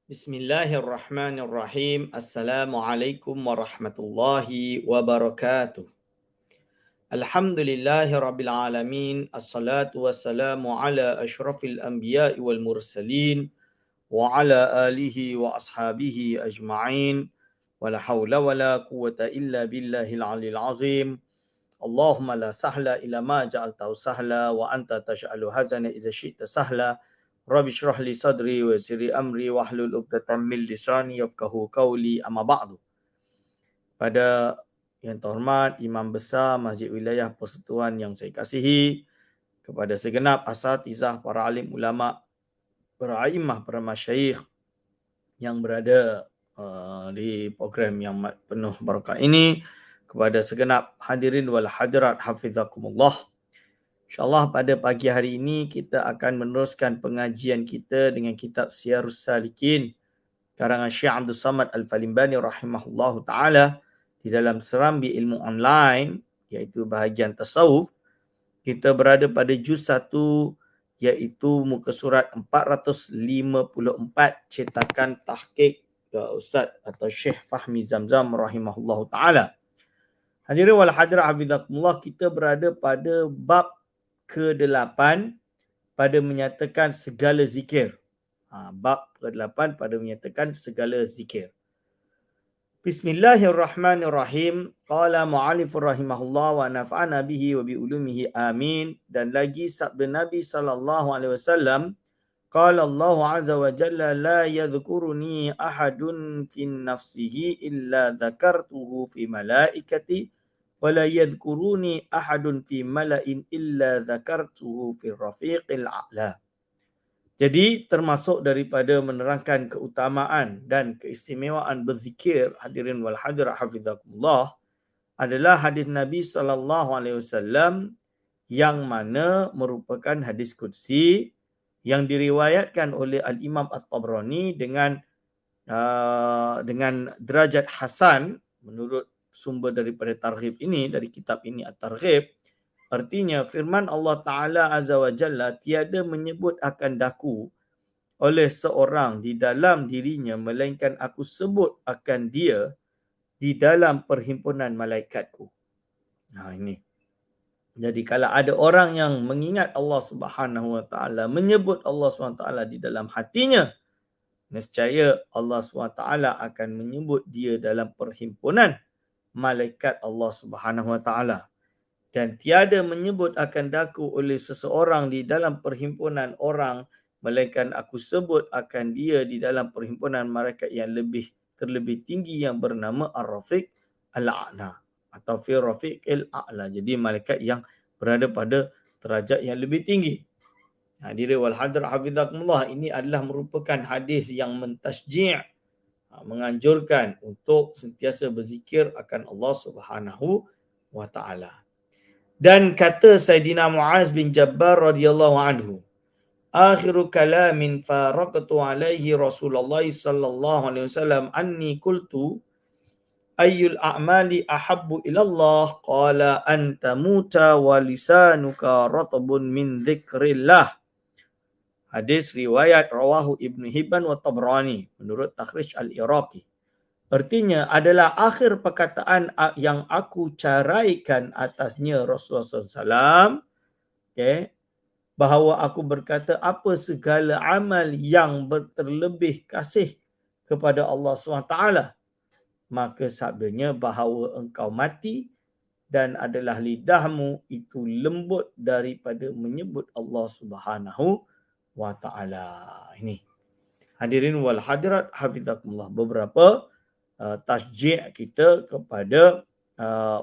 Bismillahirrahmanirrahim. Assalamualaikum warahmatullahi wabarakatuh. Alhamdulillahi rabbil alamin. Assalatu wassalamu ala ashrafil anbiya'i wal mursalin wa ala alihi wa ashabihi ajma'in. Wa la hawla wa la quwwata illa billahil alil azim. Allahumma la sahla ila ma ja'altahu sahla wa anta taj'alu hazana idza syi'ta sahla. Rabbi shrah li sadri wa yassir li amri wahlul 'uqdatam min lisani yafqahu qawli, amma ba'du. Pada yang terhormat Imam Besar Masjid Wilayah Persekutuan yang saya kasihi, kepada segenap asatizah, para alim ulama, para a'immah, para masyayikh yang berada di program yang penuh barakah ini, kepada segenap hadirin wal hadirat hafizakumullah. InsyaAllah pada pagi hari ini kita akan meneruskan pengajian kita dengan kitab Siyarus Salikin karangan Syekh Abdul Samad Al-Falimbani rahimahullahu ta'ala di dalam Serambi Ilmu Online, iaitu bahagian tasawuf. Kita berada pada juz 1, iaitu muka surat 454, cetakan tahqiq Ustaz atau Syekh Fahmi Zamzam rahimahullahu ta'ala. Hadirin wal hadirat hafizakumullah, kita berada pada bab ke-8 pada menyatakan segala zikir. Bab ke-8 pada menyatakan segala zikir. Bismillahirrahmanirrahim. Qala mu'alifur rahimahullah wa naf'ana bihi wa bi ulumihi amin. Dan lagi sabda Nabi sallallahu alaihi wasallam, qala Allah azza wa jalla la yadhkuruni ahadun fi nafsihi illa dzakartuhu fi malaikati wala yadhkuruni ahadun fi mala'in illa dzakartuhu fi rafiqil a'la. Jadi termasuk daripada menerangkan keutamaan dan keistimewaan berzikir, hadirin wal hadirat hafizakumullah, adalah hadis Nabi sallallahu alaihi wasallam yang mana merupakan hadis qudsi yang diriwayatkan oleh Al-Imam At-Tabrani dengan derajat hasan menurut sumber daripada targhib ini, dari kitab ini At-Targhib. Artinya firman Allah Ta'ala Azza wa Jalla tiada menyebut akan daku oleh seorang di dalam dirinya melainkan aku sebut akan dia di dalam perhimpunan malaikatku. Ini. Jadi kalau ada orang yang mengingat Allah Subhanahu wa Ta'ala, menyebut Allah Subhanahu wa Ta'ala di dalam hatinya, nescaya Allah SWT akan menyebut dia dalam perhimpunan malaikat Allah Subhanahu wa Ta'ala. Dan tiada menyebut akan daku oleh seseorang di dalam perhimpunan orang, melainkan aku sebut akan dia di dalam perhimpunan malaikat yang terlebih tinggi yang bernama Ar-Rafiq Al-A'la atau fi Rafiqil A'la. Jadi malaikat yang berada pada derajat yang lebih tinggi. Hadirin wal hadirat hafizakumullah, ini adalah merupakan hadis yang mentasji', menganjurkan untuk sentiasa berzikir akan Allah Subhanahu wa Ta'ala. Dan kata Sayyidina Muaz bin Jabbar radhiyallahu anhu, akhiru kalamin faraqtu alaihi Rasulullah sallallahu alaihi wasallam anni qultu ayyul a'mali ahabbu ila Allah, qala anta muta wa lisanuka ratbun min dzikrillah. Hadis riwayat rawahu Ibn Hibban wa Tabrani menurut Takhrij Al-Iraqi. Artinya adalah akhir perkataan yang aku caraikan atasnya Rasulullah SAW, bahawa aku berkata apa segala amal yang terlebih kasih kepada Allah SWT, maka sabdanya bahawa engkau mati dan adalah lidahmu itu lembut daripada menyebut Allah Subhanahu wa Ta'ala. Ini. Hadirin wal hadirat hafizakumullah, beberapa tasjih kita kepada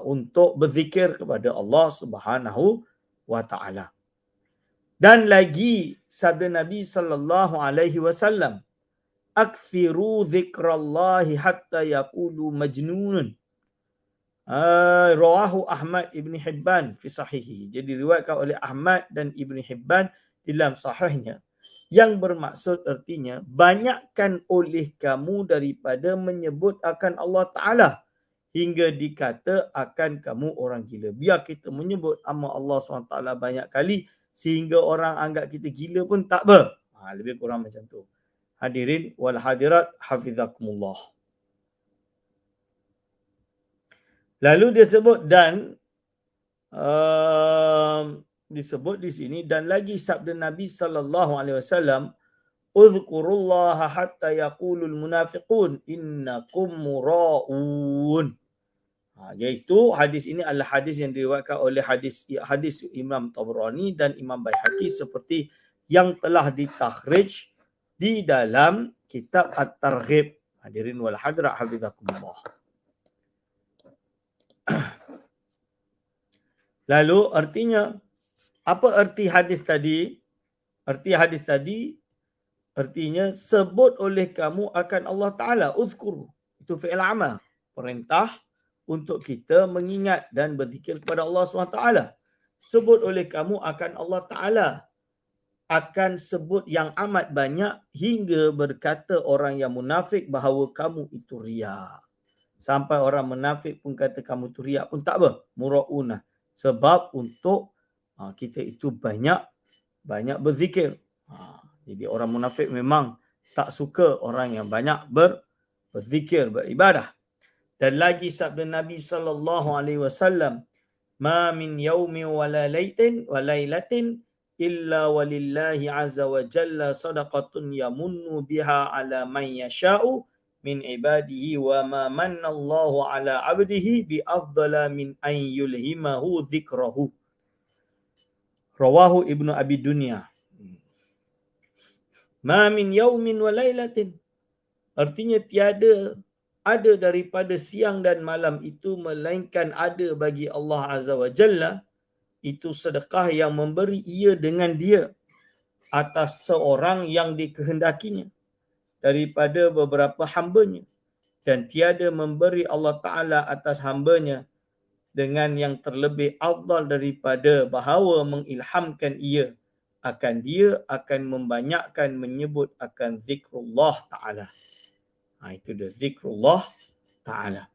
untuk berzikir kepada Allah Subhanahu wa Ta'ala. Dan lagi sabda Nabi sallallahu alaihi wasallam, akthiru dzikrallahi hatta yaqulu majnunun. Rawahu Ahmad Ibn Hibban fi sahihi. Jadi riwayatkan oleh Ahmad dan Ibn Hibban dalam sahihnya, yang bermaksud artinya banyakkan oleh kamu daripada menyebut akan Allah Ta'ala hingga dikata akan kamu orang gila. Biar kita menyebut nama Allah SWT banyak kali sehingga orang anggap kita gila pun tak apa. Lebih kurang macam tu. Hadirin wal hadirat hafizakumullah. Lalu dia sebut dan disebut di sini dan lagi sabda Nabi sallallahu alaihi wasallam, "Uzkurullaha hatta yaqulul munafiqun innakum mura'un." Iaitu hadis ini adalah hadis yang diriwayatkan oleh hadis Imam Tabrani dan Imam Baihaqi seperti yang telah ditakhrij di dalam kitab At-Targhib. Hadirin wal hadirat hafizakumullah. Lalu artinya, apa arti hadis tadi? Arti hadis tadi artinya sebut oleh kamu akan Allah Ta'ala. Uzkuru. Itu fi'il amal. Perintah untuk kita mengingat dan berzikir kepada Allah SWT. Sebut oleh kamu akan Allah Ta'ala. Akan sebut yang amat banyak hingga berkata orang yang munafik bahawa kamu itu riak. Sampai orang munafik pun kata kamu itu riak pun tak apa. Mura'unah. Sebab untuk kita itu banyak berzikir. Jadi orang munafik memang tak suka orang yang banyak berzikir, beribadah. Dan lagi sabda Nabi sallallahu alaihi wasallam, "Ma min yaumin wala lailatin illa walillahi azza wa jalla sadaqatun yamunnu biha ala man yasha'u min ibadihi wa ma manna Allahu ala 'abdihi bi afdala min an yulhimahu dzikrahu." Rawahu Ibnu Abi Dunya. Ma min yaumin wa lailatin. Artinya tiada ada daripada siang dan malam itu melainkan ada bagi Allah Azza wa Jalla itu sedekah yang memberi ia dengan dia atas seorang yang dikehendakinya daripada beberapa hambanya, dan tiada memberi Allah Ta'ala atas hambanya dengan yang terlebih afdal daripada bahawa mengilhamkan ia akan membanyakkan menyebut akan zikrullah Ta'ala. Itu dia zikrullah Ta'ala.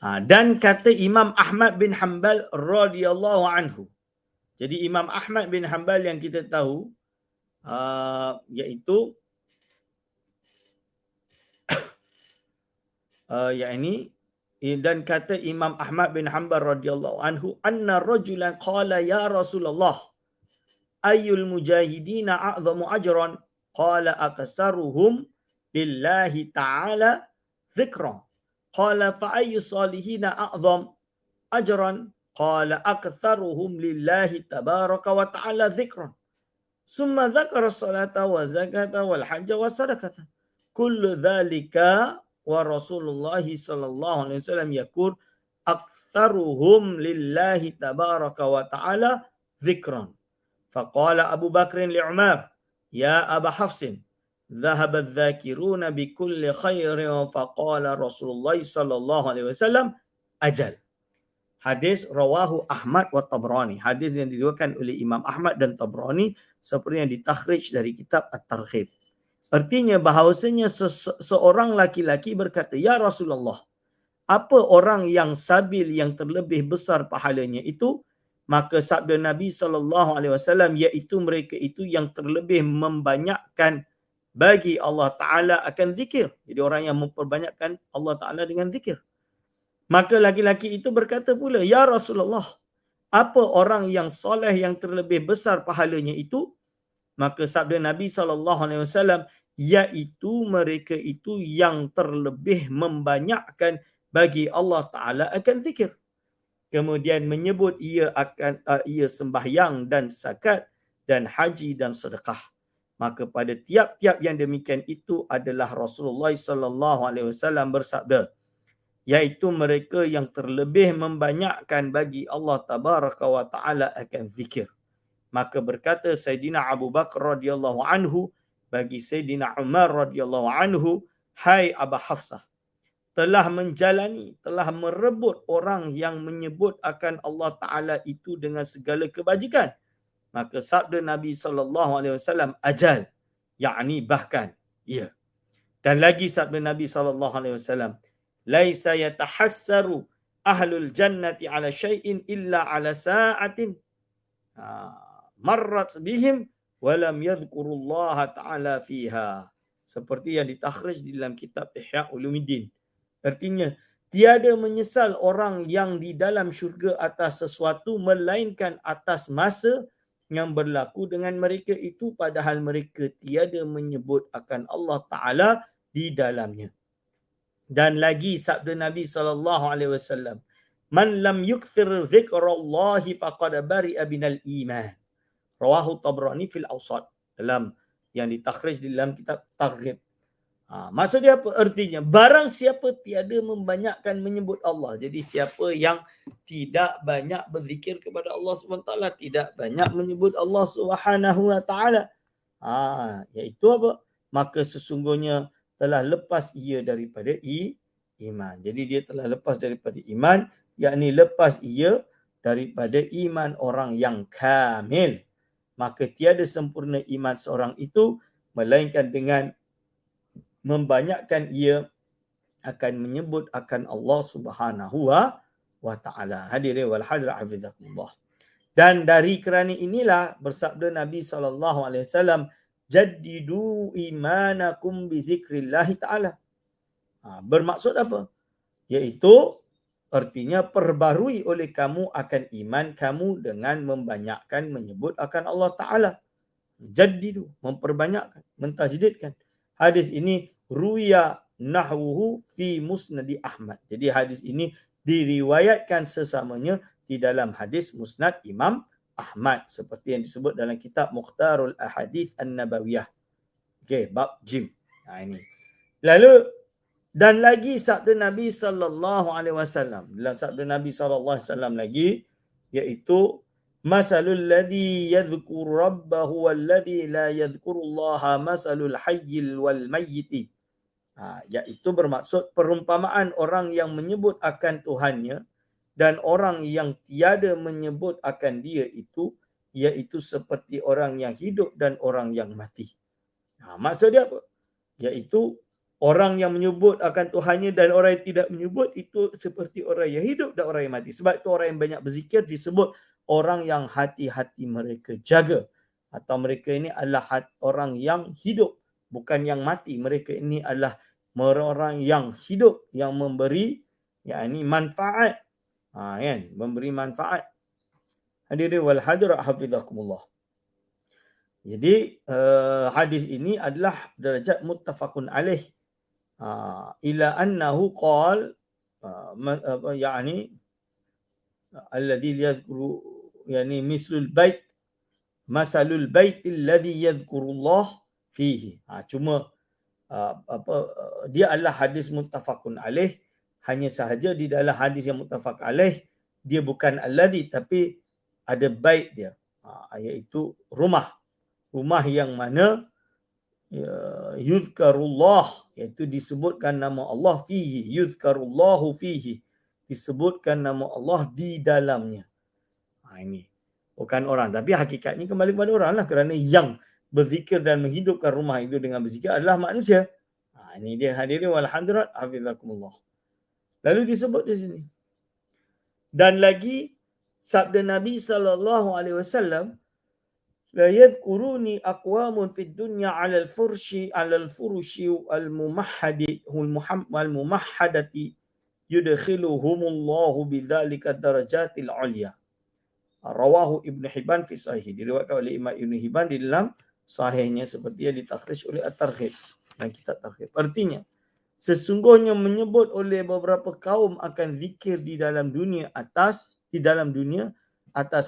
Dan kata Imam Ahmad bin Hanbal radhiyallahu anhu. Jadi Imam Ahmad bin Hanbal yang kita tahu iaitu dan kata Imam Ahmad bin Hanbal radhiyallahu anhu, anna rajulan qala ya Rasulullah ayyul mujahidina a'zamu ajran, qala aksaruhum lillahi ta'ala dzikra, qala fa ayyu salihina a'zam ajran, qala aktsaruhum lillahi tabaraka wa ta'ala dzikran, summa dzakara salata wa zakata wal hajja wa sadaqata, kullu dzalika wa Rasulullah sallallahu alaihi wasallam yaqul aktsaruhum lillahi tabaraka wa ta'ala dzikran. Faqala Abu Bakr li Umar, ya Aba Hafsin, dhahaba adh-dhakiruna bi kulli khairin, faqala Rasulullah sallallahu alaihi wasallam ajal. Hadis rawahu Ahmad wa Tabrani. Hadis yang diriwayatkan oleh Imam Ahmad dan Tabrani seperti yang ditakhrij dari kitab At-Targhib. Artinya bahawasanya seorang laki-laki berkata, ya Rasulullah, apa orang yang sabil yang terlebih besar pahalanya itu? Maka sabda Nabi SAW, iaitu mereka itu yang terlebih membanyakkan bagi Allah Ta'ala akan zikir. Jadi orang yang memperbanyakkan Allah Ta'ala dengan zikir. Maka laki-laki itu berkata pula, ya Rasulullah, apa orang yang soleh yang terlebih besar pahalanya itu? Maka sabda Nabi SAW, iaitu mereka itu yang terlebih membanyakkan bagi Allah Ta'ala akan zikir. Kemudian menyebut ia sembahyang dan zakat dan haji dan sedekah. Maka pada tiap-tiap yang demikian itu adalah Rasulullah SAW bersabda, iaitu mereka yang terlebih membanyakkan bagi Allah Tabaraka wa Ta'ala akan zikir. Maka berkata Sayyidina Abu Bakar radhiyallahu anhu bagi Sayyidina Umar radhiyallahu anhu, hai Aba Hafsah, telah merebut orang yang menyebut akan Allah Ta'ala itu dengan segala kebajikan. Maka sabda Nabi SAW, ajal, yakni bahkan, ya. Dan lagi sabda Nabi SAW, laisa yatahassaru ahlul jannati ala syai'in illa ala sa'atin marrat bihim walam yadhkurullaha ta'ala fiha. Seperti yang ditakhrij di dalam kitab Ihya Ulumuddin. Artinya, tiada menyesal orang yang di dalam syurga atas sesuatu melainkan atas masa yang berlaku dengan mereka itu padahal mereka tiada menyebut akan Allah Ta'ala di dalamnya. Dan lagi sabda Nabi SAW, Man lam yukthir zikrallahi faqad bari'a binal iman. Rawahu Tabrani fil Awsat. Dalam yang ditakhrij di dalam kitab Targhib. Maksud dia apa? Artinya, barang siapa tiada membanyakkan menyebut Allah. Jadi siapa yang tidak banyak berzikir kepada Allah SWT, tidak banyak menyebut Allah SWT, iaitu apa? Maka sesungguhnya telah lepas ia daripada iman. Jadi dia telah lepas daripada iman, yakni lepas ia daripada iman orang yang kamil. Maka tiada sempurna iman seorang itu, melainkan dengan membanyakkan ia akan menyebut akan Allah Subhanahu wa Ta'ala. Hadirin wal hadirat hafizakumullah. Dan dari kerana inilah bersabda Nabi SAW, jaddidu imanakum bi zikrillah ta'ala. Bermaksud apa? Iaitu artinya perbarui oleh kamu akan iman kamu dengan membanyakkan menyebut akan Allah Ta'ala. Jaddidu, memperbanyakkan, mentajdidkan. Hadis ini ruya nahwuhu fi musnadi Ahmad. Jadi hadis ini diriwayatkan sesamanya di dalam hadis musnad Imam Ahmad. Seperti yang disebut dalam kitab Mukhtarul Ahadith An-Nabawiyah. Okey, bab jim. Ini. Lalu, dan lagi sabda Nabi SAW. Dalam sabda Nabi SAW lagi, iaitu, Masalul ladhi yadhkur rabbahu walladhi la yadhkurullaha masalul hayyil wal mayyiti. Iaitu bermaksud perumpamaan orang yang menyebut akan Tuhannya dan orang yang tiada menyebut akan dia itu, iaitu seperti orang yang hidup dan orang yang mati. Maksud dia apa? Iaitu orang yang menyebut akan Tuhannya dan orang yang tidak menyebut itu seperti orang yang hidup dan orang yang mati. Sebab itu orang yang banyak berzikir disebut orang yang hati-hati mereka jaga. Atau mereka ini adalah orang yang hidup, bukan yang mati. Mereka ini adalah orang yang hidup, yang memberi manfaat. Memberi manfaat. Hadirin wal hadirat hafizakumullah. Jadi hadis ini adalah darajat muttafaqun alaih. Ila annahu qal alladhi yadhkuru mislul bait masalul bait alladhi yadhkurullah fihi. Cuma dia adalah hadis muttafaqun alaih, hanya sahaja di dalam hadis yang muttafaq alaih dia bukan alladhi tapi ada bait dia, iaitu rumah yang mana yudhkarullah, iaitu disebutkan nama Allah fihi, yudhkarullahu fihi, disebutkan nama Allah di dalamnya. Ini bukan orang, tapi hakikatnya kembali kepada orang lah, kerana yang berzikir dan menghidupkan rumah itu dengan berzikir adalah manusia. Ini dia hadirin wal hadirat hafizakumullah. Lalu disebut di sini. Dan lagi sabda Nabi SAW, la yadhkuruni aqwamun fid dunya 'ala al-furushi al-mumahhadati yudkhiluhumullahu bidzalika darajatil 'ulya. Rawahu Ibn Hibban fi sahih. Diriwayatkan oleh Imam Ibn Hibban di dalam sahihnya seperti yang ditakhrij oleh At-Targhib dan kitab Targhib. Artinya, sesungguhnya menyebut oleh beberapa kaum akan zikir di dalam dunia atas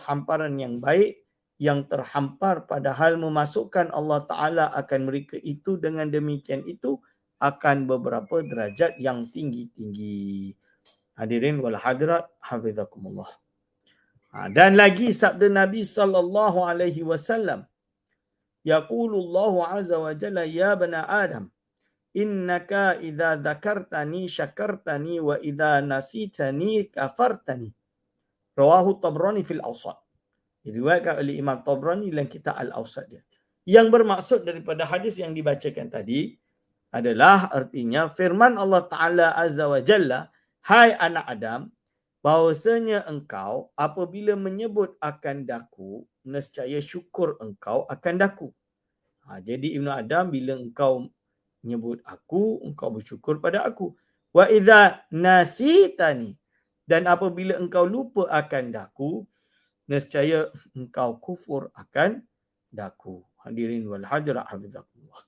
hamparan yang baik yang terhampar, padahal memasukkan Allah Ta'ala akan mereka itu dengan demikian itu akan beberapa derajat yang tinggi-tinggi. Hadirin wal hadirat hafizakumullah. Dan lagi sabda Nabi SAW, yaqulullahu azza wa jalla ya bani Adam, innaka idza dzakartani syakartani wa idza nasitani kafartani. Rawahu Tabrani fil Awsat. Diriwayatkan oleh Imam Tabrani dalam kitab Al-Awsat dia. Yang bermaksud daripada hadis yang dibacakan tadi adalah artinya firman Allah Ta'ala Azza wa Jalla, hai anak Adam, bahwasanya engkau apabila menyebut akan daku, nescaya syukur engkau akan daku. Jadi Ibnu Adam, bila engkau menyebut aku, engkau bersyukur pada aku. Wa idza nasitani, dan apabila engkau lupa akan daku, nescaya engkau kufur akan daku. Hadirin wal hadirat hafizakumullah.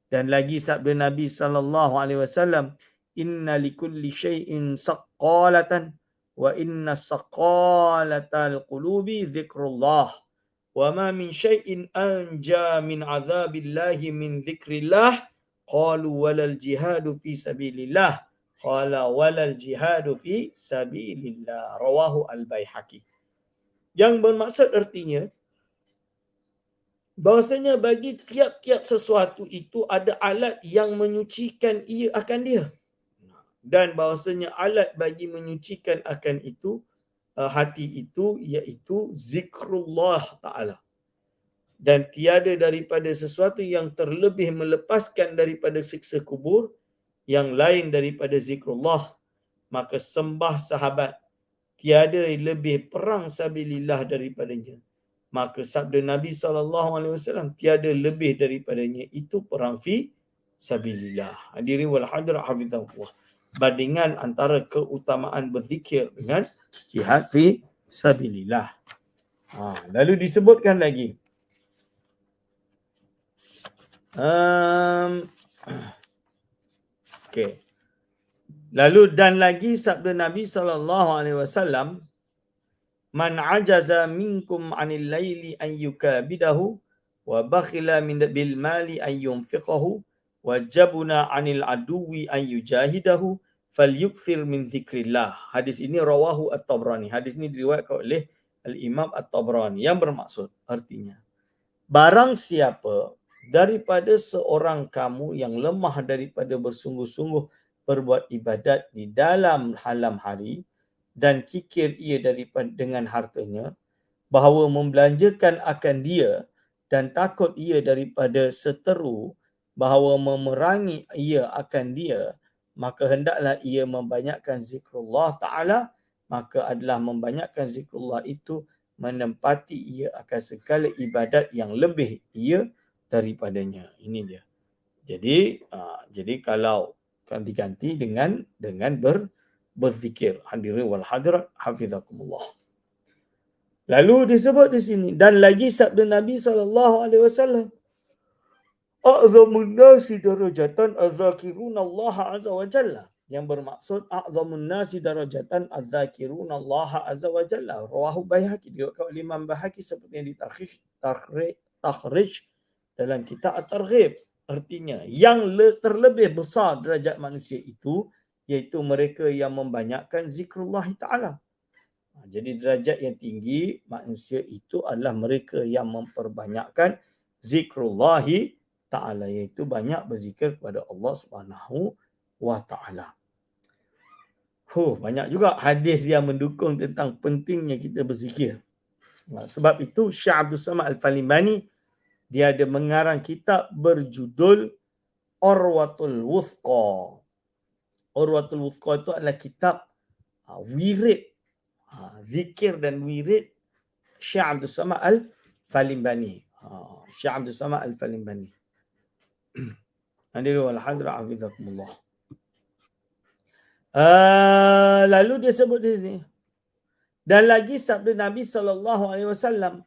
Dan lagi sabda Nabi SAW, inna likulli syai'in saqqalatan wa inna saqqalatal qulubi zikrullah. Wa ma min syai'in anja min azabillahi min zikrillah. Qalu walal jihadu fi sabilillah. Qala walal jihadu fi sabilillah. Rawahu al-Baihaqi. Yang bermaksud artinya, bahwasanya bagi tiap-tiap sesuatu itu ada alat yang menyucikan ia akan dia. Dan bahwasanya alat bagi menyucikan akan itu, hati itu, iaitu zikrullah ta'ala. Dan tiada daripada sesuatu yang terlebih melepaskan daripada siksa kubur yang lain daripada zikrullah. Maka sembah sahabat, tiada lebih perang sabilillah daripadanya. Maka sabda Nabi SAW, tiada lebih daripadanya, itu perang fi sabilillah. Hadirin wal hadirat hafizahullah. Bandingan antara keutamaan berzikir dengan jihad fi sabilillah. Lalu disebutkan lagi. Okay. Lalu dan lagi sabda Nabi SAW, man ajaza minkum anil laili an yukabidahu wa bakhila bil mali an yunfiqahu wa jabuna anil aduwi an yujahidahu falyukthir min zikrillah. Hadis ini rawahu at-Tabrani. Hadis ini diriwayatkan oleh al-Imam at-Tabrani, yang bermaksud artinya, barang siapa daripada seorang kamu yang lemah daripada bersungguh-sungguh berbuat ibadat di dalam malam hari, dan kikir ia daripada dengan hartanya, bahawa membelanjakan akan dia, dan takut ia daripada seteru, bahawa memerangi ia akan dia, maka hendaklah ia membanyakkan zikrullah ta'ala. Maka adalah membanyakkan zikrullah itu menempati ia akan segala ibadat yang lebih ia daripadanya. Ini dia. Jadi kalau diganti dengan berzikir. Hadirin wal hadirat hafizakumullah. Lalu disebut di sini, dan lagi sabda Nabi SAW, a'zamun nasi darajatan az-zakiruna Allah azza wa jalla. Yang bermaksud a'zamun nasi darajatan az-zakiruna Allah azza wa jalla. Rawahu Baihaqi, diriwayatkan oleh Imam Baihaqi seperti yang ditakhrij dalam kitab At-Targhib. Artinya, yang terlebih besar derajat manusia itu, iaitu mereka yang membanyakkan zikrullah ta'ala. Jadi derajat yang tinggi manusia itu adalah mereka yang memperbanyakkan zikrullah ta'ala, iaitu banyak berzikir kepada Allah Subhanahu wa ta'ala. Banyak juga hadis yang mendukung tentang pentingnya kita berzikir. Sebab itu Syekh Abdul Samad Al-Falimbani, dia ada mengarang kitab berjudul Urwatul Wuthqa. Urwatul Wuthqa itu adalah kitab wirid, zikir dan wirid Syekh Abdul Samad Al-Falimbani. Syekh Abdul Samad Al-Falimbani. Hadirin wal hadirat hafizakumullah. Lalu dia sebut di sini. Dan lagi sabda Nabi SAW,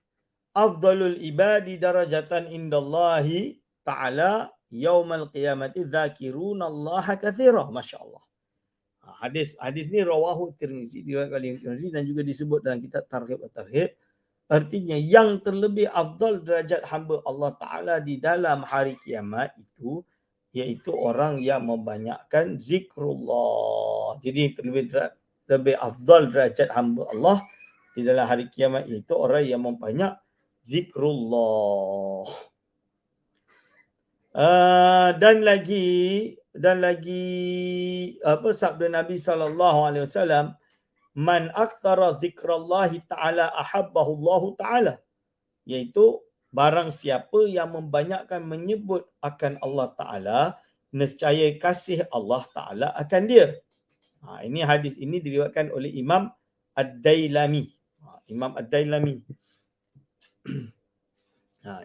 afdalul ibadi darajatan indallahi ta'ala yaumal qiyamati dzakiruna Allah katsira. Masya-Allah. Hadis ni rawahu Tirmizi, diriwayatkan oleh Tirmizi, dan juga disebut dalam kitab Targhib at-Tarhib. Artinya, yang terlebih afdal derajat hamba Allah Ta'ala di dalam hari kiamat itu, iaitu orang yang membanyakkan zikrullah. Jadi lebih afdal derajat hamba Allah di dalam hari kiamat itu orang yang membanyak zikrullah. Dan lagi apa sabda Nabi SAW, man aktsara zikrallahi ta'ala ahabbahu Allah ta'ala, iaitu barang siapa yang membanyakkan menyebut akan Allah Ta'ala, nescaya kasih Allah Ta'ala akan dia. Ini hadis ini diriwayatkan oleh Imam Ad-Dailami. Imam Ad-Dailami.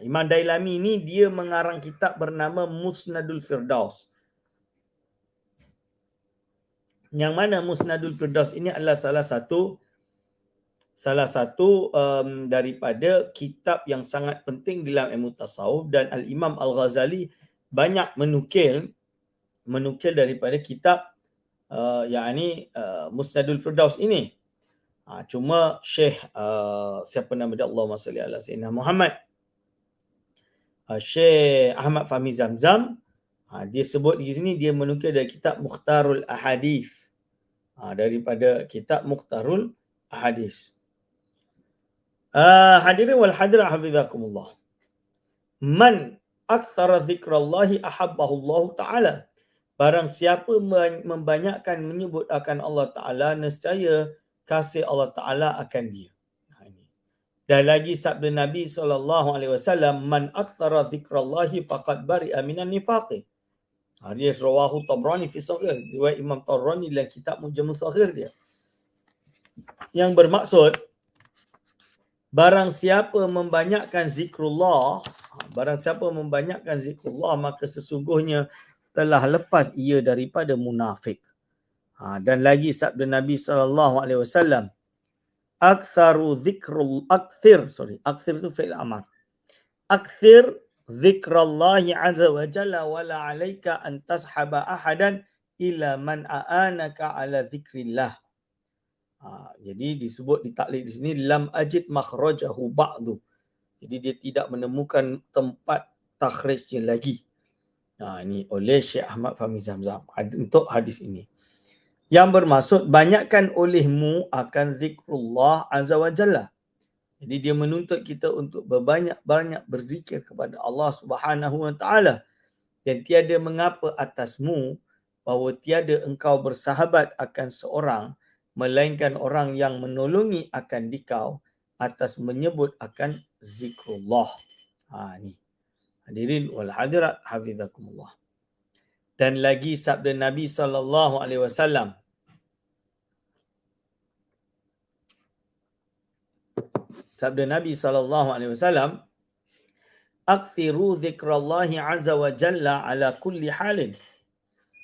Imam Dailami ni dia mengarang kitab bernama Musnadul Firdaus. Yang mana Musnadul Firdaus ini adalah salah satu daripada kitab yang sangat penting dalam ilmu tasawuf, dan Al-Imam Al-Ghazali banyak menukil daripada kitab Musnadul Firdaus ini. Cuma Syekh siapa nama dia, Allahumma salli ala sayyidina Muhammad, Syekh Ahmad Fahmi Zamzam, dia sebut di sini dia menukil dari kitab Mukhtarul Ahadith, daripada kitab Mukhtarul Ahadith. Hadirin wal hadirat hafizakumullah. Man aktsara dzikrallahi ahabbahullah taala. Barang siapa membanyakkan menyebut akan Allah Taala, nescaya kasih Allah Taala akan dia. Dan lagi sabda Nabi SAW, man aktsara dzikrallahi faqad bari'a minan nifaqi. Hadis rawahu Tabrani fi Shaghir, riwayat Imam Tabrani dalam kitab Mujam Shaghir dia. Yang bermaksud, barang siapa membanyakkan zikrullah, maka sesungguhnya telah lepas ia daripada munafik. Dan lagi sabda Nabi SAW, akthir itu fi'il amar. Akthir zikrallahi azza wa jalla wa la alaika an tashaba ahadan illa man a'anaka ala zikrillah. Jadi disebut di taklid di sini lam ajid makhrajahu ba'du. Jadi dia tidak menemukan tempat takhrijnya lagi. Ini oleh Syekh Ahmad Fahmi Zamzam untuk hadis ini. Yang bermaksud banyakkan olehmu akan zikrullah azza wa jalla. Jadi dia menuntut kita untuk berbanyak-banyak berzikir kepada Allah Subhanahu wa taala. Dan tiada mengapa atasmu bahawa tiada engkau bersahabat akan seorang melainkan orang yang menolongi akan dikau atas menyebut akan zikrullah. Ni. Hadirin wal hadirat hafizakumullah. Dan lagi sabda Nabi SAW. Sabda Nabi SAW, akthiru zikrallahi azza wa jalla ala kulli halin.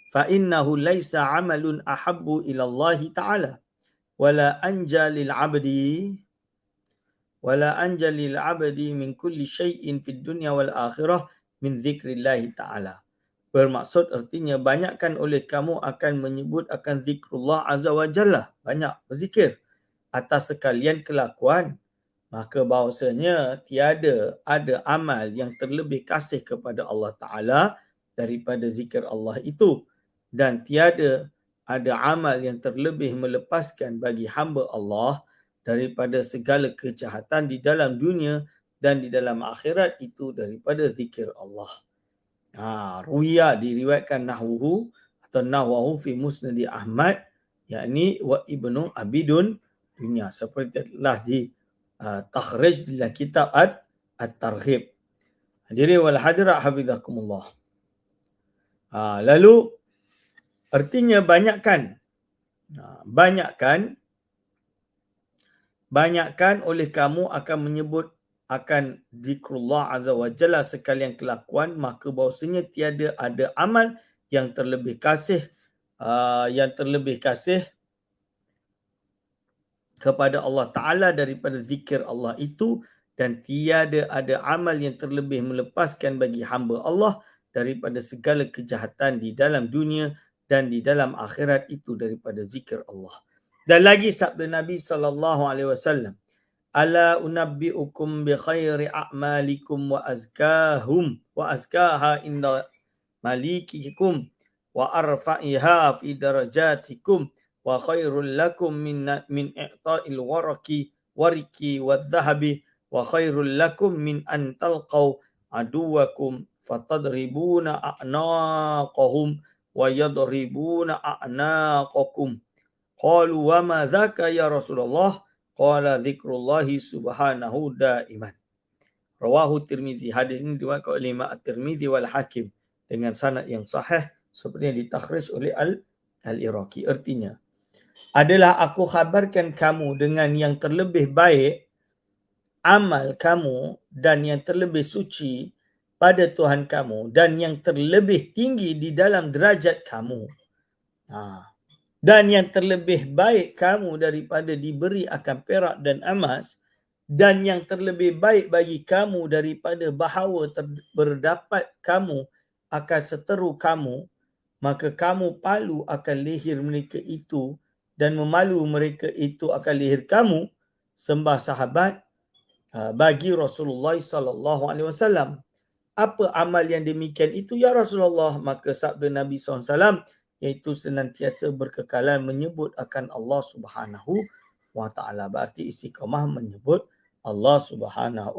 Fa innahu laysa amalun ahabbu ila Allah ta'ala. Wala anja lil abdi min kulli syai'in fid dunya wal akhirah min zikrillahi ta'ala. Bermaksud artinya banyakkan oleh kamu akan menyebut akan zikrullah azza wa jalla, banyak berzikir atas sekalian kelakuan, maka bahawasanya tiada ada amal yang terlebih kasih kepada Allah Ta'ala daripada zikir Allah itu, dan tiada ada amal yang terlebih melepaskan bagi hamba Allah daripada segala kejahatan di dalam dunia dan di dalam akhirat itu daripada zikir Allah. Ruya diriwayatkan nahwuhu atau nahwahu fi musnadi Ahmad, yakni wa ibnu Abidun dunya, seperti telah di takhrij dalam kitab At-Targhib. Hadirin wal hadirat hafizakumullah. Lalu artinya banyakkan oleh kamu akan menyebut akan zikrullah azza wa jalla sekalian kelakuan, maka bahawasanya tiada ada amal yang terlebih kasih kepada Allah Ta'ala daripada zikir Allah itu, dan tiada ada amal yang terlebih melepaskan bagi hamba Allah daripada segala kejahatan di dalam dunia dan di dalam akhirat itu daripada zikir Allah. Dan lagi sabda Nabi SAW, ala unabbi'ukum bi khairi a'malikum wa azkaha inda malikikum wa arfa'iha fi darajatikum wa khairul lakum min i'ta'il wariki wadh-dhahabi wa khairul lakum min an talqaw aduwakum fatadribuna a'naqahum wa yadribuna a'naqakum. Qalu wa ma dhaka ya Rasulullah? Qala dzikrullahi subhanahu daiman. Rawahu Tirmizi. Hadis ini diriwayatkan oleh Imam At-Tirmizi wal Hakim dengan sanad yang sahih seperti yang ditakhrij oleh Al-Iraqi. Artinya, adalah aku khabarkan kamu dengan yang terlebih baik amal kamu dan yang terlebih suci pada Tuhan kamu dan yang terlebih tinggi di dalam derajat kamu. Dan yang terlebih baik kamu daripada diberi akan perak dan emas dan yang terlebih baik bagi kamu daripada bahawa berdapat kamu akan seteru kamu, maka kamu palu akan leher mereka itu dan memalu mereka itu akan leher kamu, sembah sahabat bagi Rasulullah sallallahu alaihi wasallam. Apa amal yang demikian itu ya Rasulullah? Maka sabda Nabi SAW iaitu senantiasa berkekalan menyebut akan Allah Subhanahu wa taala. Berarti istiqamah menyebut Allah Subhanahu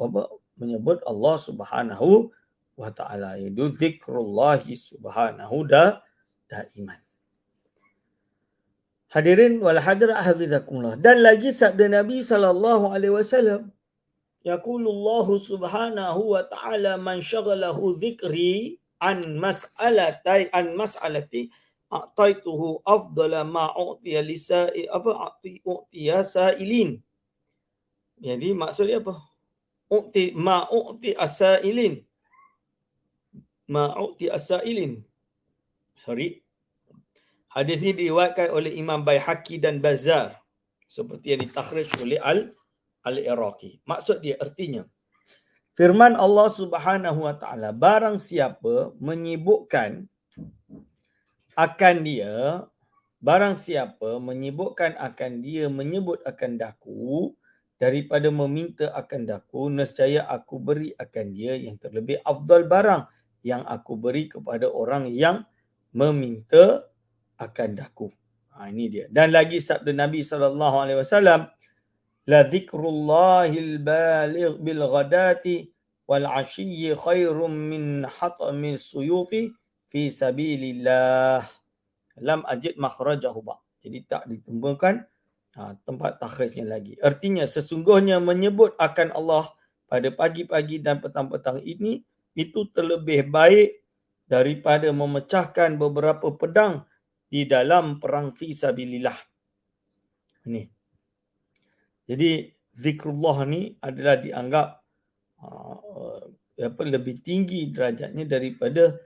wa taala. Itu zikrullah subhanahu daiman. Hadirin wal hadirat hafizakumullah. Dan lagi sabda Nabi sallallahu alaihi wasallam, yaqulullahu subhanahu wa ta'ala man syaghalahu dhikri an mas'alati a'taituhu afdala ma u'tiya sa'ilin. Jadi maksudnya apa? Ma u'ti as-sa'ilin. Hadis ini diriwayatkan oleh Imam Baihaqi dan Bazzar seperti yang ditakhrij oleh Al-Iraqi. Maksud dia artinya firman Allah Subhanahu wa taala, barang siapa menyibukkan akan dia menyebut akan daku daripada meminta akan daku, nescaya aku beri akan dia yang terlebih afdal barang yang aku beri kepada orang yang meminta akan daku. Ini dia. Dan lagi sabda Nabi sallallahu alaihi wasallam, la dzikrullahil baligh bil ghadati wal 'ashiyyi khairum min hatmi suyufi fi sabilillah. Lam ajid makhrajahu ba. Jadi tak ditemukan tempat takhrijnya lagi. Artinya sesungguhnya menyebut akan Allah pada pagi-pagi dan petang-petang ini itu terlebih baik daripada memecahkan beberapa pedang di dalam perang fi sabilillah. Ini. Jadi zikrullah ni adalah dianggap lebih tinggi derajatnya daripada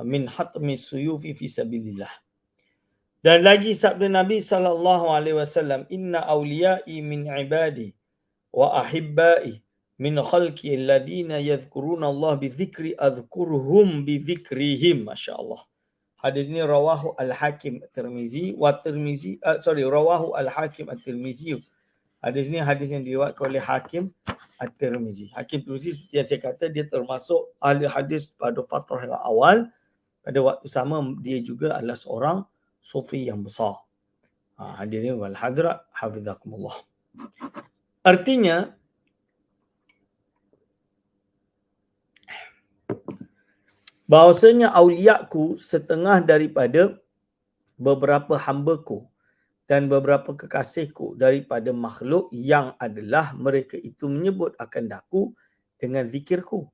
min hatmi suyufi fi sabilillah. Dan lagi sabda Nabi sallallahu alaihi wasallam, inna awliya'i min ibadi wa ahibba'i min khalqi alladhina yadhkuruna Allah bi dzikri adhkuruhum bi dzikrihim. Masya-Allah. Hadis ini rawahu al-Hakim at-Tirmizi rawahu al-Hakim at-Tirmizi. Hadis ini hadis yang diriwayatkan oleh Hakim at-Tirmizi. Hakim at-Tirmizi seperti yang saya kata, dia termasuk ahli hadis pada fatrah yang awal. Pada waktu sama dia juga adalah seorang sufi yang besar. Hadirin wal hadirat hafizakumullah. Artinya bahawasanya auliaku setengah daripada beberapa hambaku dan beberapa kekasihku daripada makhluk yang adalah mereka itu menyebut akan daku dengan zikirku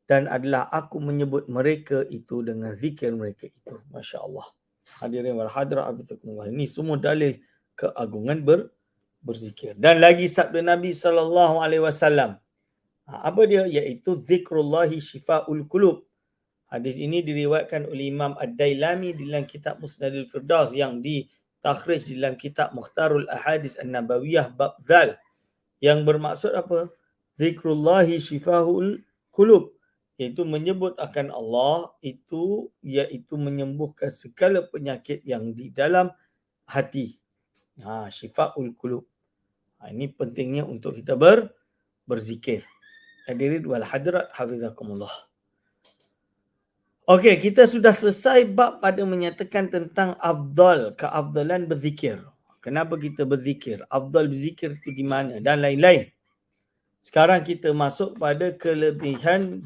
dan adalah aku menyebut mereka itu dengan zikir mereka itu. Masya Allah. Hadirin wal hadirat hafizakumullah. Ini semua dalil keagungan berzikir. Dan lagi sabda Nabi sallallahu alaihi wasallam. Apa dia? Iaitu zikrullahi shifaul qulub. Hadis ini diriwayatkan oleh Imam Ad-Dailami dalam kitab Musnadul Firdaus yang ditakhrij dalam kitab Mukhtarul Ahadis An-Nabawiyah bab dzal, yang bermaksud apa? Zikrullahi shifaul qulub, iaitu menyebut akan Allah itu iaitu menyembuhkan segala penyakit yang di dalam hati. Shifaul qulub. Ini pentingnya untuk kita berzikir. Hadirin wal hadirat hafizakumullah. Okey, kita sudah selesai bab pada menyatakan tentang keafdalan berzikir. Kenapa kita berzikir? Afdal berzikir itu di mana? Dan lain-lain. Sekarang kita masuk pada kelebihan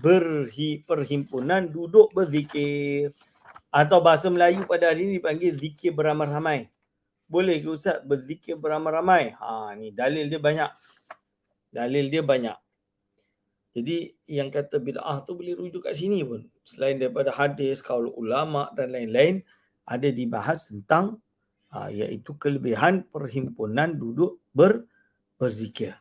perhimpunan duduk berzikir. Atau bahasa Melayu pada hari ini dipanggil zikir beramai-ramai. Boleh ke Ustaz berzikir beramai-ramai? Ni dalil dia banyak. Jadi yang kata bid'ah tu boleh rujuk kat sini pun. Selain daripada hadis, kaul ulama dan lain-lain, ada dibahas tentang Iaitu kelebihan perhimpunan duduk berzikir.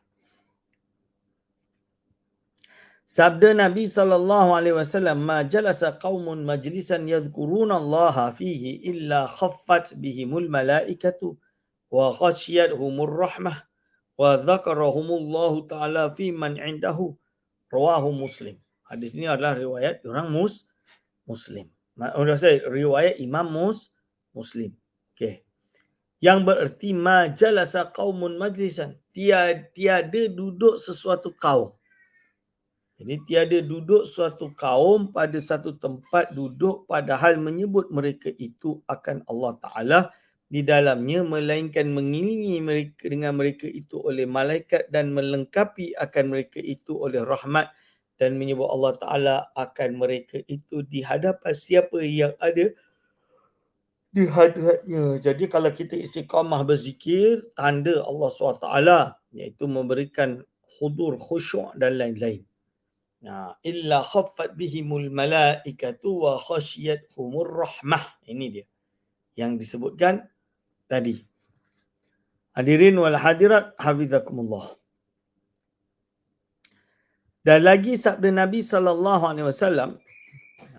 Sabda Nabi SAW, "Ma jalasa qaumun majlisan yadhkuruna Allah fihi illa khaffat bihimul malaikatu wa ghashiyatuhumur rahmah wa dzakarahumullahu ta'ala fi man indahu." Rawahu Muslim. Hadis ini adalah riwayat orang Muslim. Riwayat Imam Muslim. Okey. Yang bererti ma jalasa qaumun majlisan, tiada duduk sesuatu kaum. Jadi tiada duduk suatu kaum pada satu tempat duduk padahal menyebut mereka itu akan Allah Ta'ala di dalamnya, melainkan mengiringi mereka dengan mereka itu oleh malaikat dan melengkapi akan mereka itu oleh rahmat, dan menyebut Allah Ta'ala akan mereka itu di hadapan siapa yang ada di hadapannya. Jadi kalau kita istiqamah berzikir, tanda Allah SWT, iaitu memberikan hudur, khusyuk dan lain-lain. Illa khaffat bihimul malaikatu wa khasyiathumur rahmah. Ini dia yang disebutkan tadi. Hadirin wal hadirat hafizakumullah. Dan lagi sabda Nabi SAW.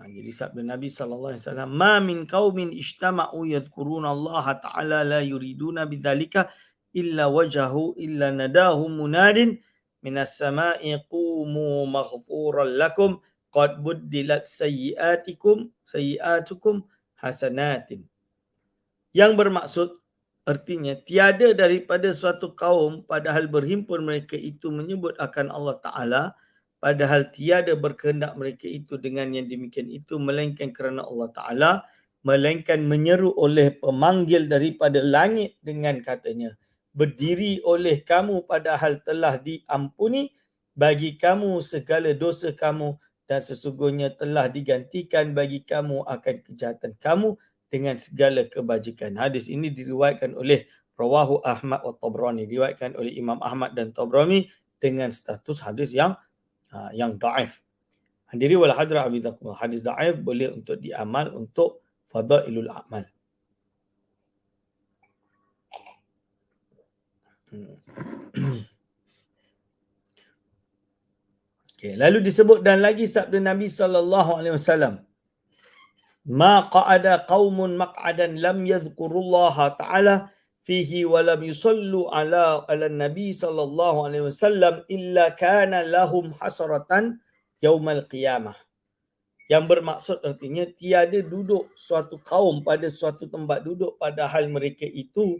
Jadi sabda Nabi SAW, "Ma min qaumin ijtama'u yadhkuruna Allah Ta'ala la yuriduna bidzalika illa wajahu illa nadahum munadin minas sama'i qumu maghfuran lakum qad buddilat sayyi'atukum hasanatin." Yang bermaksud, artinya tiada daripada suatu kaum padahal berhimpun mereka itu menyebut akan Allah Ta'ala, padahal tiada berkehendak mereka itu dengan yang demikian itu, melainkan kerana Allah Ta'ala, melainkan menyeru oleh pemanggil daripada langit dengan katanya, "Berdiri oleh kamu padahal telah diampuni bagi kamu segala dosa kamu, dan sesungguhnya telah digantikan bagi kamu akan kejahatan kamu dengan segala kebajikan." Hadis ini diriwayatkan oleh Rawahu Ahmad wa Tabrani, diriwayatkan oleh Imam Ahmad dan Tabrani dengan status hadis yang daif. Hadiri wal hadra abidakumullah. Hadis daif boleh untuk diamal untuk fadailul amal. Okay. Lalu disebut dan lagi sabda Nabi SAW, "Ma qa'ada qaumun maq'adan lam yadhkurullaha ta'ala fihi wa lam yusallu ala Nabi SAW illa kana lahum hasratan yaumal qiyamah." Yang bermaksud artinya tiada duduk suatu kaum pada suatu tempat duduk padahal mereka itu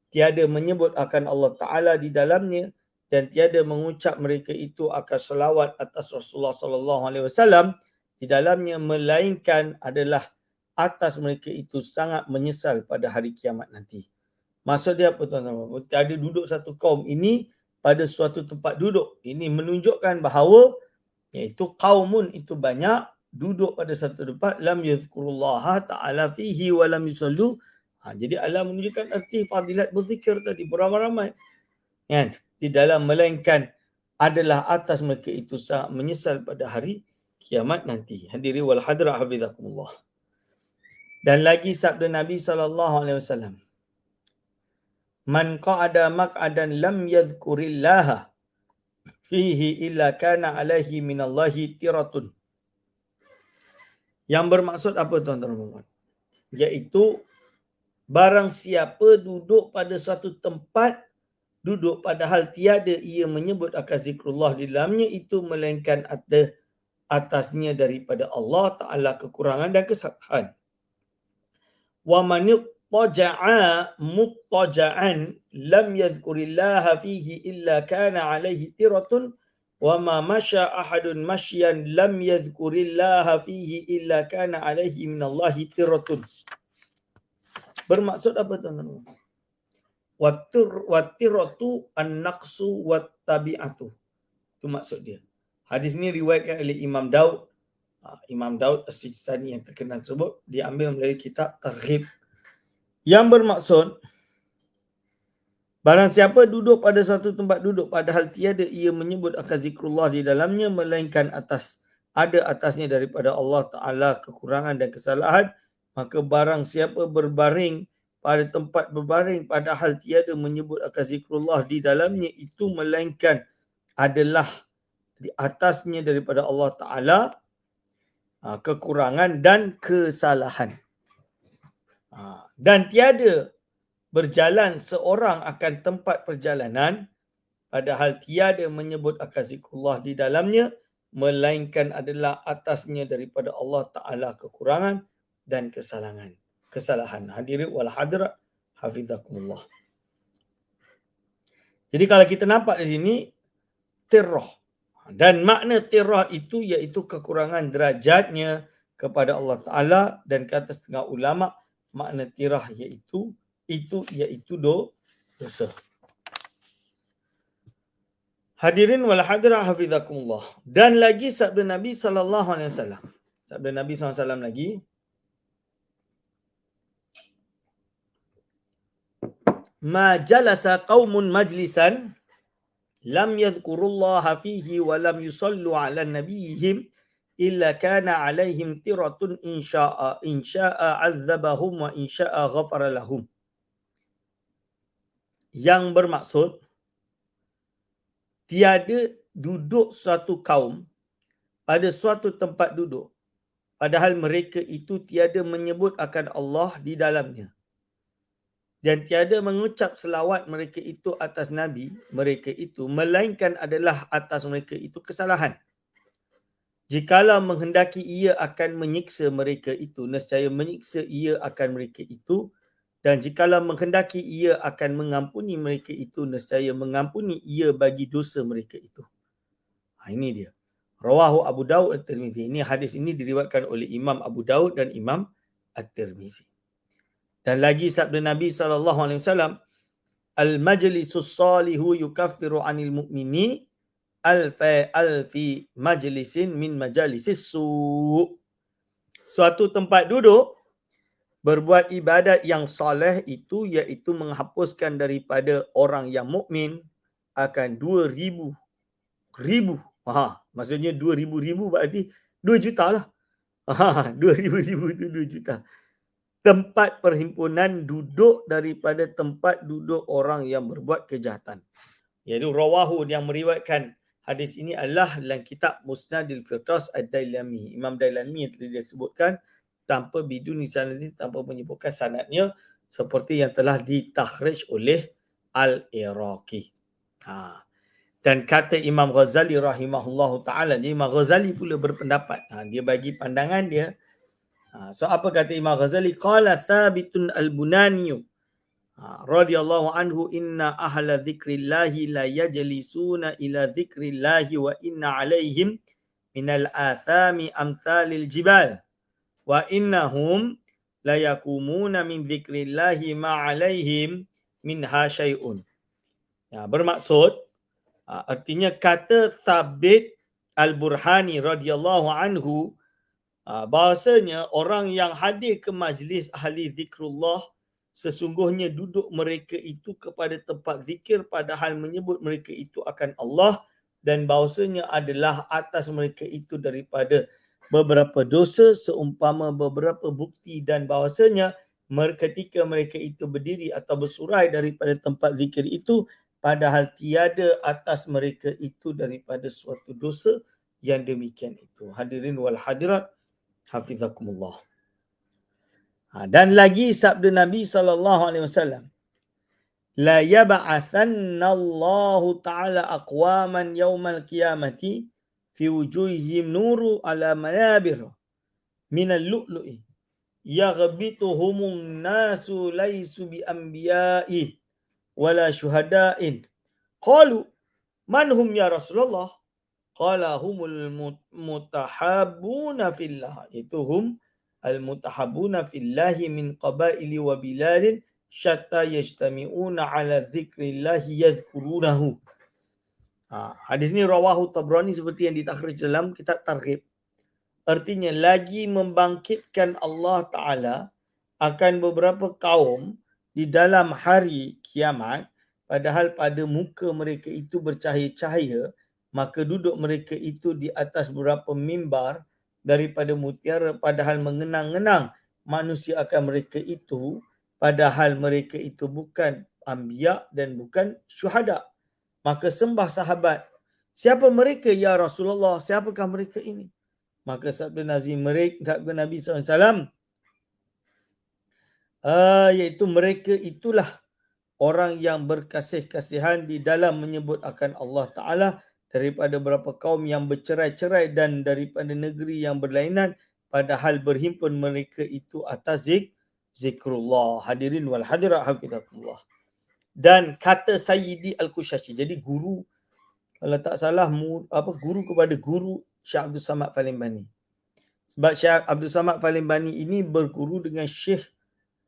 tiada menyebut akan Allah Ta'ala di dalamnya, dan tiada mengucap mereka itu akan selawat atas Rasulullah SAW di dalamnya, melainkan adalah atas mereka itu sangat menyesal pada hari kiamat nanti. Maksud dia apa tuan-tuan? Tiada duduk satu kaum ini pada suatu tempat duduk. Ini menunjukkan bahawa iaitu kaumun itu banyak duduk pada satu tempat, lam yadhkurullaha ta'ala fihi wa lam yusallu. Jadi Allah menunjukkan arti fadilat berzikir tadi, beramai-ramai kan, di dalam, melainkan adalah atas mereka itu sangat menyesal pada hari kiamat nanti. Hadiri wal hadra hafizakumullah. Dan lagi sabda Nabi SAW, "Man qa'ada maq'adan lam yadhkurillaha fihi illa kana alaihi minallahi tiratun." Yang bermaksud apa tuan-tuan? Iaitu barang siapa duduk pada satu tempat duduk padahal tiada ia menyebut akan zikrullah di dalamnya itu, melainkan atasnya daripada Allah Ta'ala kekurangan dan kesalahan. Wa man taja'a muttaja'an lam yadhkurillaha fihi illa kana alaihi tiratun wa ma masya ahadun mashyan lam yadhkurillaha fihi illa kana alaihi minallahi tiratun. Bermaksud apa tuan-tuan? Wattiratu an-naqsu wattabi'atu. Itu maksud dia. Hadis ini riwayatkan oleh Imam Daud. Imam Daud As-Sijistani yang terkenal tersebut diambil melalui kitab Targhib. Yang bermaksud, barang siapa duduk pada suatu tempat duduk padahal tiada ia menyebut akan zikrullah di dalamnya, melainkan atasnya daripada Allah Ta'ala kekurangan dan kesalahan, maka barang siapa berbaring pada tempat berbaring padahal tiada menyebut akan zikrullah di dalamnya itu melainkan adalah di atasnya daripada Allah Ta'ala kekurangan dan kesalahan. Dan tiada berjalan seorang akan tempat perjalanan padahal tiada menyebut akan zikrullah di dalamnya melainkan adalah atasnya daripada Allah Ta'ala kekurangan dan kesalahan. Hadirin wal hadirat hafizakumullah. Jadi kalau kita nampak di sini tirrah, dan makna tirrah itu iaitu kekurangan derajatnya kepada Allah Ta'ala, dan kata setengah ulama makna tirrah iaitu dosa. Hadirin wal hadirat hafizakumullah. Dan lagi sabda Nabi SAW. Sabda Nabi SAW lagi. Ma jalasa qaumun majlisan lam yadhkurullaha fihi wa lam yusallu ala nabiyihim illa kana alaihim tiratun insya'a azzabahum wa insya'a ghafara lahum. Yang bermaksud tiada duduk suatu kaum pada suatu tempat duduk padahal mereka itu tiada menyebut akan Allah di dalamnya dan tiada mengucap selawat mereka itu atas Nabi mereka itu melainkan adalah atas mereka itu kesalahan. Jikalau menghendaki ia akan menyiksa mereka itu, nescaya menyiksa ia akan mereka itu, dan jikalau menghendaki ia akan mengampuni mereka itu, nescaya mengampuni ia bagi dosa mereka itu. Ini dia. Rawahu Abu Daud At-Tirmizi. Ini hadis ini diriwayatkan oleh Imam Abu Daud dan Imam At-Tirmizi. Dan lagi sabda Nabi SAW, al-majlisus salihu yukaffiru anil mu'mini alfi majlisin min majalisis su'. Suatu tempat duduk berbuat ibadat yang soleh itu iaitu menghapuskan daripada orang yang mukmin akan 2,000 ribu. Maksudnya 2,000 berarti 2 juta lah. 2,000 itu 2 juta. Tempat perhimpunan duduk daripada tempat duduk orang yang berbuat kejahatan. Iaitu rawahu yang meriwayatkan hadis ini adalah dalam kitab Musnadil Firdaus Ad-Dailami. Imam Dailami yang telah disebutkan tanpa biduni sanad, tanpa menyebutkan sanadnya seperti yang telah ditakhrij oleh Al-Iraqi. Dan kata Imam Ghazali rahimahullahu ta'ala, Imam Ghazali pula berpendapat. Dia bagi pandangan dia. So apa kata Imam Ghazali? Qala Thabitun al-Bunani radhiyallahu anhu inna ahla dzikrillahi la yajlisuna ila dzikrillahi wa inna alaihim minal athami amthalil jibal wa innahum la yakumuna min dzikrillahi ma alaihim minha syai'un. Bermaksud artinya kata Thabit al-Burhani radhiyallahu anhu bahasanya orang yang hadir ke majlis ahli zikrullah sesungguhnya duduk mereka itu kepada tempat zikir padahal menyebut mereka itu akan Allah dan bahasanya adalah atas mereka itu daripada beberapa dosa seumpama beberapa bukti dan bahasanya ketika mereka itu berdiri atau bersurai daripada tempat zikir itu padahal tiada atas mereka itu daripada suatu dosa yang demikian itu. Hadirin wal hadirat hafizakumullah. Dan lagi sabda Nabi SAW, la yab'athanna Allah Ta'ala aqwaman yawmal qiyamati fi wujuhihim nuru ala manabir minal lu'lu'i yaghbituhumun nasu laysu bi anbiya'i wala syuhada'in. Qalu man hum ya Rasulullah? Qala humul mutahabbuna fillah. Itu hum al-mutahabbuna fillahi min qabaili wa biladin syatta yajtami'una ala dzikrillahi yadhkurunahu. Hadis ni rawahu Tabrani seperti yang ditakhrij dalam kitab Targhib. Artinya lagi membangkitkan Allah Ta'ala akan beberapa kaum di dalam hari kiamat padahal pada muka mereka itu bercahaya-cahaya, maka duduk mereka itu di atas beberapa mimbar daripada mutiara padahal mengenang-enang manusia akan mereka itu padahal mereka itu bukan anbiya dan bukan syuhada. Maka sembah sahabat, siapa mereka ya Rasulullah? Siapakah mereka ini? Maka sabda Nabi SAW, iaitu mereka itulah orang yang berkasih-kasihan di dalam menyebut akan Allah Ta'ala daripada beberapa kaum yang bercerai-cerai dan daripada negeri yang berlainan, padahal berhimpun mereka itu atas zikrullah. Hadirin wal hadirat hafizahullah. Dan kata Sayyidi Al-Kushashi, jadi guru, kalau tak salah guru kepada guru Syekh Abdul Samad Falimbani. Sebab Syekh Abdul Samad Falimbani ini berguru dengan Syekh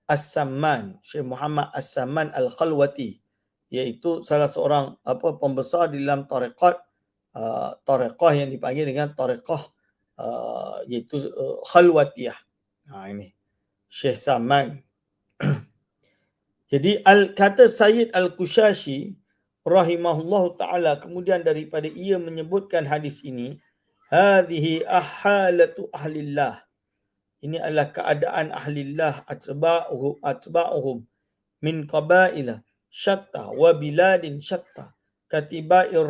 As-Samman, Syekh Muhammad As-Samman Al-Khalwati, iaitu salah seorang pembesar di dalam tareqah yang dipanggil dengan tareqah iaitu Khalwatiyah. Ini Syekh Samman. Jadi kata Sayyid Al-Kushashi rahimahullahu ta'ala, kemudian daripada ia menyebutkan hadis ini, hadhihi ahalatu ahlillah, ini adalah keadaan ahlillah atba'uhum min qabaila syatta wa biladin syatta katiba'ir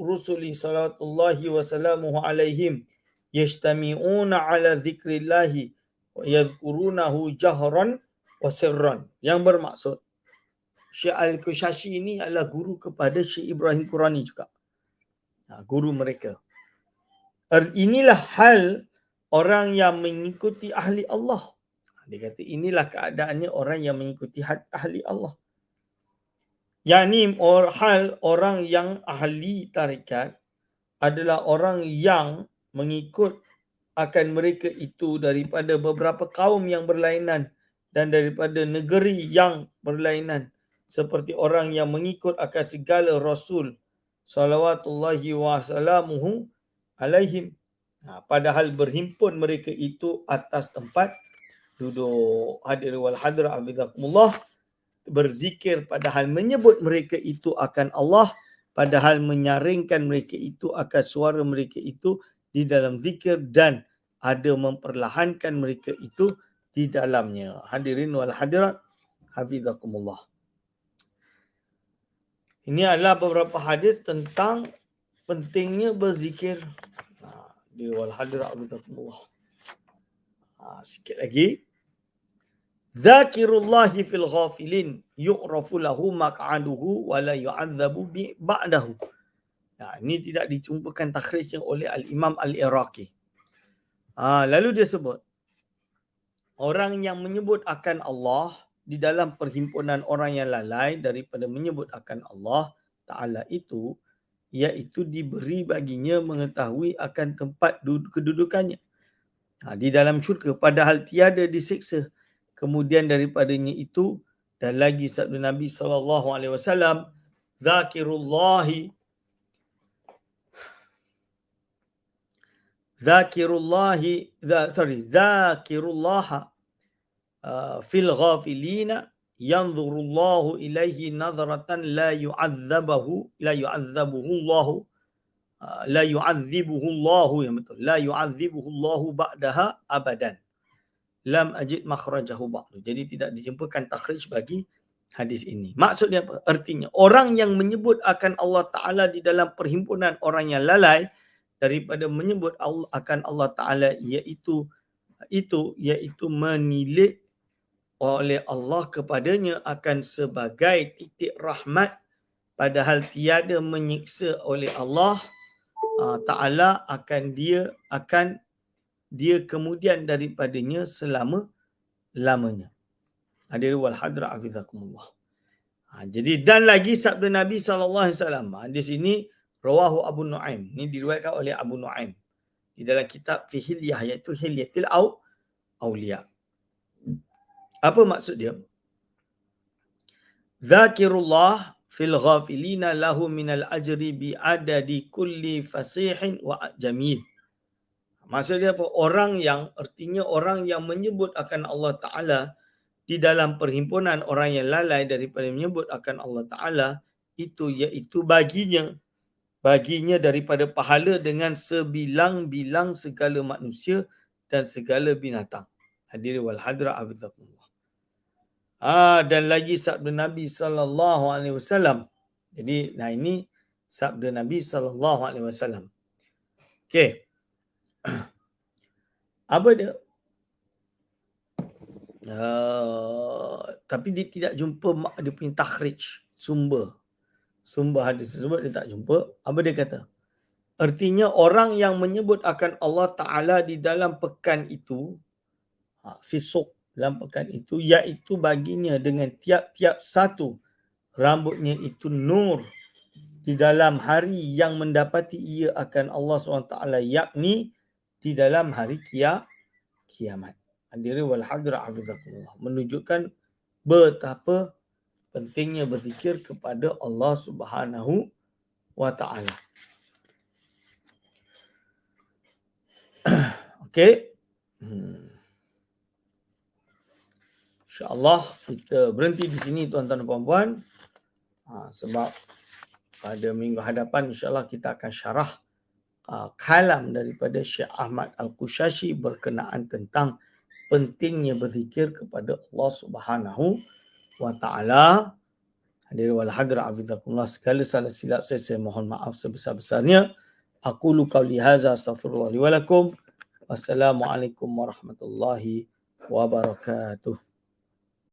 rusuli sallallahu wa sallamuhu alaihim yajtami'una ala dhikrillahi wa yadhkurunahu jahran wa sirran. Yang bermaksud, Syekh Al-Kushashi ini adalah guru kepada Syekh Ibrahim Qurani juga. Guru mereka. Inilah hal orang yang mengikuti ahli Allah. Dia kata inilah keadaannya orang yang mengikuti ahli Allah. Yakni hal orang yang ahli tarikat adalah orang yang mengikut akan mereka itu daripada beberapa kaum yang berlainan dan daripada negeri yang berlainan. Seperti orang yang mengikut akan segala Rasul salawatullahi wa salamuhu alaihim. Padahal berhimpun mereka itu atas tempat duduk. Hadir wal hadra abidakumullah, berzikir padahal menyebut mereka itu akan Allah, padahal menyaringkan mereka itu akan suara mereka itu di dalam zikir dan ada memperlahankan mereka itu di dalamnya. Hadirin wal hadirat hafizakumullah. Ini adalah beberapa hadis tentang pentingnya berzikir. Di wal hadirat hafizakumullah. Sikit lagi. Zakirullahi fil ghafilin yu'rafu lahu maq'aduhu wa la yu'adzabu ba'dahu. Ini tidak dijumpakan takhrijnya oleh Al-Imam Al-Iraqi. Lalu dia sebut, orang yang menyebut akan Allah di dalam perhimpunan orang yang lalai daripada menyebut akan Allah Ta'ala itu, iaitu diberi baginya mengetahui akan tempat kedudukannya di dalam syurga, padahal tiada disiksa kemudian daripadanya itu. Dan lagi sabda Nabi SAW, zakirullahi fil ghafilina yanzurullahu ilaihi nazaratan la yu'adzabuhu Allahu la yu'adzibuhu Allahu, yang betul, la yu'adzibuhu Allahu ba'daha abadan lam ajid makhrajahu ba'du. Jadi tidak dijumpakan takhrij bagi hadis ini. Maksudnya apa? Artinya orang yang menyebut akan Allah Ta'ala di dalam perhimpunan orang yang lalai daripada menyebut akan Allah Ta'ala iaitu menilik oleh Allah kepadanya akan sebagai titik rahmat, padahal tiada menyiksa oleh Allah Ta'ala akan dia kemudian daripadanya selama-lamanya. Hadir wal hadra hafizakumullah. Jadi dan lagi sabda Nabi SAW. Di sini rawahu Abu Nuaim. Ini diriwayatkan oleh Abu Nuaim di dalam kitab fi hilyah, iaitu Hilyatil Auliya. Apa maksud dia? Zakirullah fil ghafilina lahu minal ajri bi adadi kulli fasihin wa jamil. Maksudnya apa? Artinya orang yang menyebut akan Allah Ta'ala di dalam perhimpunan orang yang lalai daripada menyebut akan Allah Ta'ala itu, iaitu baginya daripada pahala dengan sebilang-bilang segala manusia dan segala binatang. Hadirin wal hadra hafizakumullah. Dan lagi sabda Nabi sallallahu alaihi wasallam. Jadi ini sabda Nabi sallallahu alaihi wasallam. Okey. Apa dia? Tapi dia tidak jumpa dia punya takhrij, sumber hadis tersebut dia tak jumpa. Apa dia kata? Artinya orang yang menyebut akan Allah Ta'ala di dalam pekan itu, fisuk dalam pekan itu, iaitu baginya dengan tiap-tiap satu rambutnya itu nur di dalam hari yang mendapati ia akan Allah SWT, yakni di dalam hari kiamat. Hadirin wal hadirat hafizakumullah. Menunjukkan betapa pentingnya berzikir kepada Allah Subhanahu wa Ta'ala. Okey. InsyaAllah kita berhenti di sini tuan-tuan dan puan-puan. Sebab pada minggu hadapan insyaAllah kita akan syarah kalam daripada Syekh Ahmad Al-Qushashi berkenaan tentang pentingnya berzikir kepada Allah Subhanahu wa Ta'ala. Hadirin wal hadirat hafizakumullah, segala salah silap saya mohon maaf sebesar-besarnya. Aqulu qawli hadza astaghfirullah li wa lakum. Wassalamualaikum warahmatullahi wabarakatuh.